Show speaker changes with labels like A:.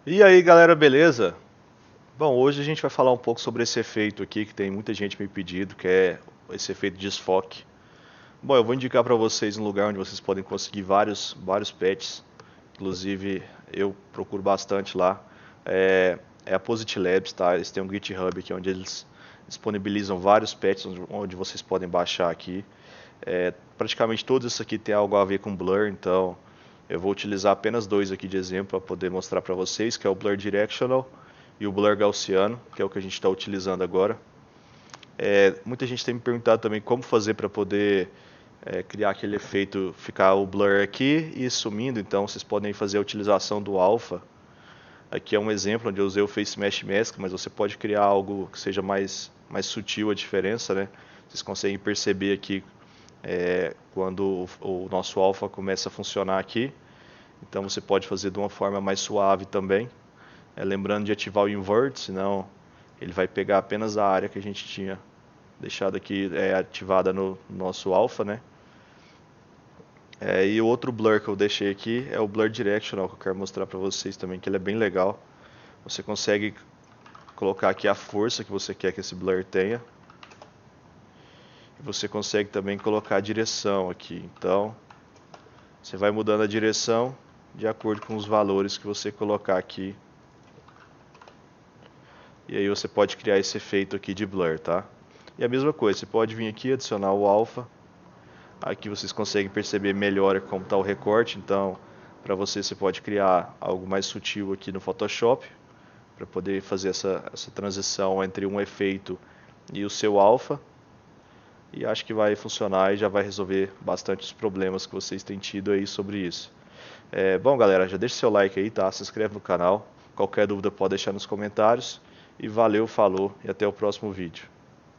A: E aí galera, beleza? Bom, hoje a gente vai falar um pouco sobre esse efeito aqui que tem muita gente me pedindo, que é esse efeito de desfoque. Bom, eu vou indicar para vocês um lugar onde vocês podem conseguir vários patches. Inclusive, eu procuro bastante lá. É a Posit Labs, tá? Eles têm um GitHub aqui onde eles disponibilizam vários patches onde vocês podem baixar aqui. Praticamente todos isso aqui tem algo a ver com Blur, então eu vou utilizar apenas dois aqui de exemplo para poder mostrar para vocês, que é o Blur Directional e o Blur Gaussiano, que é o que a gente está utilizando agora. Muita gente tem me perguntado também como fazer para poder criar aquele efeito, ficar o blur aqui e sumindo, então vocês podem fazer a utilização do alpha. Aqui é um exemplo onde eu usei o Face Mesh Mask, mas você pode criar algo que seja mais sutil a diferença, né? Vocês conseguem perceber aqui quando o nosso alpha começa a funcionar aqui. Então você pode fazer de uma forma mais suave também. Lembrando de ativar o invert, senão ele vai pegar apenas a área que a gente tinha deixado aqui ativada no nosso alpha, né? E o outro blur que eu deixei aqui é o Blur Directional, que eu quero mostrar para vocês também, que ele é bem legal. Você consegue colocar aqui a força que você quer que esse blur tenha. E você consegue também colocar a direção aqui. Então, você vai mudando a direção de acordo com os valores que você colocar aqui. E aí você pode criar esse efeito aqui de blur, tá? E a mesma coisa, você pode vir aqui adicionar o alpha. Aqui vocês conseguem perceber melhor como está o recorte. Então, para você pode criar algo mais sutil aqui no Photoshop, para poder fazer essa transição entre um efeito e o seu alpha. E acho que vai funcionar e já vai resolver bastante os problemas que vocês têm tido aí sobre isso. Bom galera, já deixa seu like aí, tá? Se inscreve no canal. Qualquer dúvida pode deixar nos comentários. E valeu, falou e até o próximo vídeo.